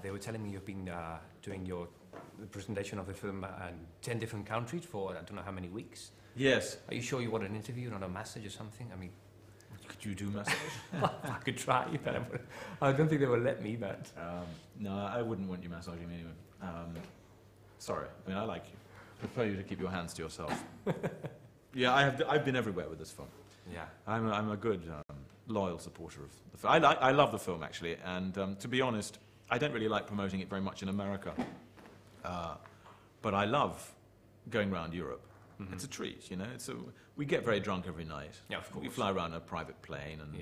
They were telling me you've been doing the presentation of the film in 10 different countries for I don't know how many weeks. Yes. Are you sure you want an interview, not a message or something? I mean, could you do messages? I could try, but I don't think they will let me. But no, I wouldn't want you massaging me anyway. Sorry, I mean I like you. I prefer you to keep your hands to yourself. Yeah, I've been everywhere with this film. Yeah, I'm a good loyal supporter of the film. I love the film actually, and to be honest, I don't really like promoting it very much in America, but I love going around Europe. Mm-hmm. It's a treat, you know. We get very drunk every night. Yeah, of course. We fly around in a private plane, and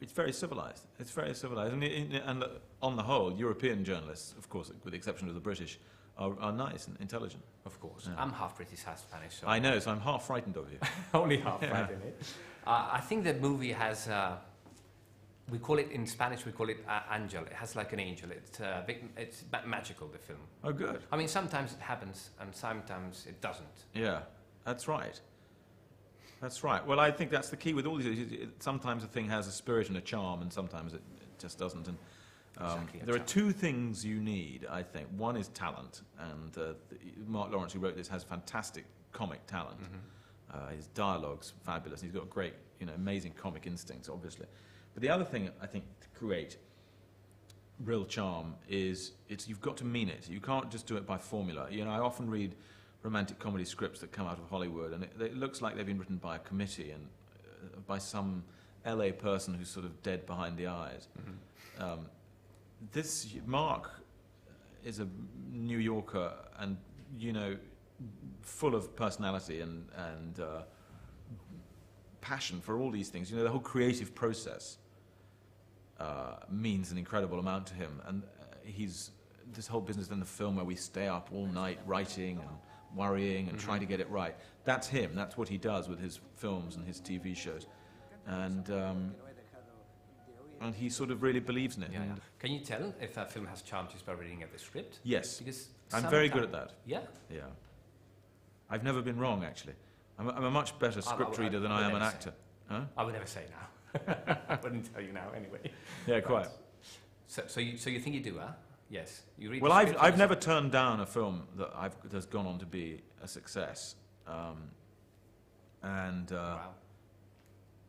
it's very civilized. It's very civilized, and on the whole, European journalists, of course, with the exception of the British, are nice and intelligent. Of course. Yeah. I'm half British, half Spanish. So I know, so I'm half frightened of you. Only half frightened. I think the movie has. We call it in Spanish. We call it angel. It has like an angel. It's magical. The film. Oh, good. I mean, sometimes it happens, and sometimes it doesn't. Yeah, that's right. That's right. Well, I think that's the key with all these. Sometimes a thing has a spirit and a charm, and sometimes it just doesn't. And Exactly, there are two things you need, I think. One is talent, and Mark Lawrence, who wrote this, has fantastic comic talent. Mm-hmm. His dialogue's fabulous. He's got great, amazing comic instincts, obviously. But the other thing, I think, to create real charm is you've got to mean it. You can't just do it by formula. I often read romantic comedy scripts that come out of Hollywood, and it looks like they've been written by a committee and by some LA person who's sort of dead behind the eyes. Mm-hmm. Mark is a New Yorker and, full of personality and passion for all these things. The whole creative process means an incredible amount to him. And this whole business in the film where we stay up all night writing and worrying and trying to get it right. That's him. That's what he does with his films and his TV shows. And he sort of really believes in it. Yeah, yeah. Can you tell if a film has charm just by reading the script? Yes. Because I'm very good at that. Yeah? Yeah. I've never been wrong, actually. I'm a much better script reader than I am an actor. Huh? I would never say now. I wouldn't tell you now anyway. Yeah, quite. So you think you do, huh? Yes. You read. Well, I've never turned down a film that's gone on to be a success. Wow.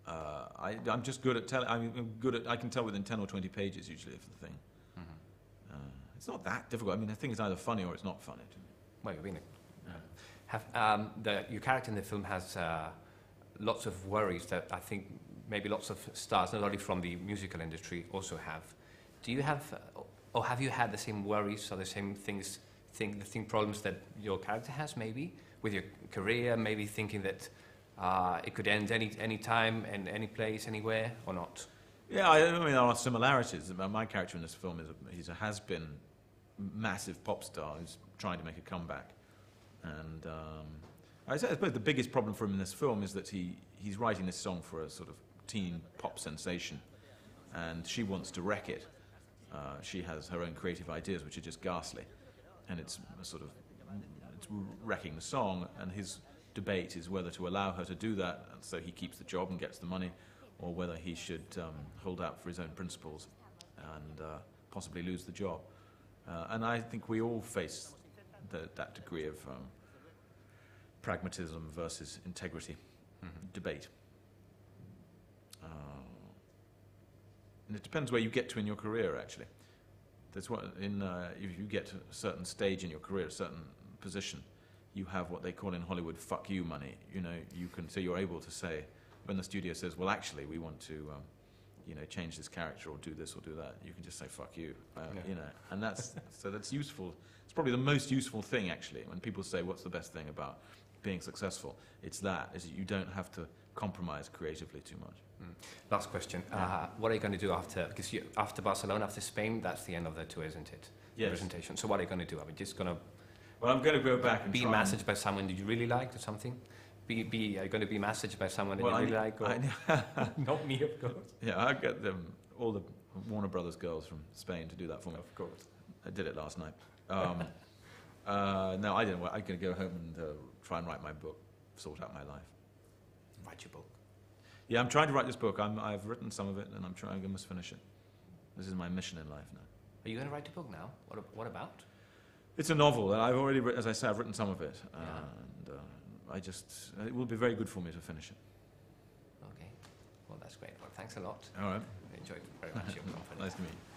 I'm just good at telling. I can tell within 10 or 20 pages usually of the thing. Mm-hmm. It's not that difficult. I mean, the thing is either funny or it's not funny to me. Well, you've been. Your character in the film has lots of worries that I think maybe lots of stars, not only from the musical industry, also have. Do you have, or have you had the same worries or the same problems that your character has, maybe with your career? Maybe thinking that it could end any time and any place, anywhere, or not? Yeah, I mean there are similarities. My character in this film is a has-been massive pop star who's trying to make a comeback. And I suppose the biggest problem for him in this film is that he's writing this song for a sort of teen pop sensation, and she wants to wreck it. She has her own creative ideas, which are just ghastly, and it's wrecking the song. And his debate is whether to allow her to do that, and so he keeps the job and gets the money, or whether he should hold out for his own principles and possibly lose the job. And I think we all face that degree of pragmatism versus integrity debate. And it depends where you get to in your career, actually. That's what if you get to a certain stage in your career, a certain position, you have what they call in Hollywood "fuck you" money. So you're able to say, when the studio says, "Well, actually, we want to, change this character or do this or do that," you can just say "fuck you," and that's useful. It's probably the most useful thing, actually, when people say, "What's the best thing about being successful?" It's that you don't have to compromise creatively too much. Last question. What are you going to do after? Because after Barcelona, after Spain, that's the end of the tour, isn't it? Yes. Presentation. So what are you going to do? Are we just going to? Well, I'm going to go back and be massaged by someone that you really liked or something. Are you going to be massaged by someone that you really like? Or not me, of course. Yeah, I'll get all the Warner Brothers girls from Spain to do that for me. Of course. I did it last night. No, I didn't. I'm going to go home and try and write my book, sort out my life. Write your book. Yeah, I'm trying to write this book. I've written some of it, and I must finish it. This is my mission in life now. Are you going to write a book now? What about? It's a novel, and I've already, as I say, I've written some of it, and it will be very good for me to finish it. Okay. Well, that's great. Well, thanks a lot. All right. I enjoyed very much your confidence. Nice to meet you.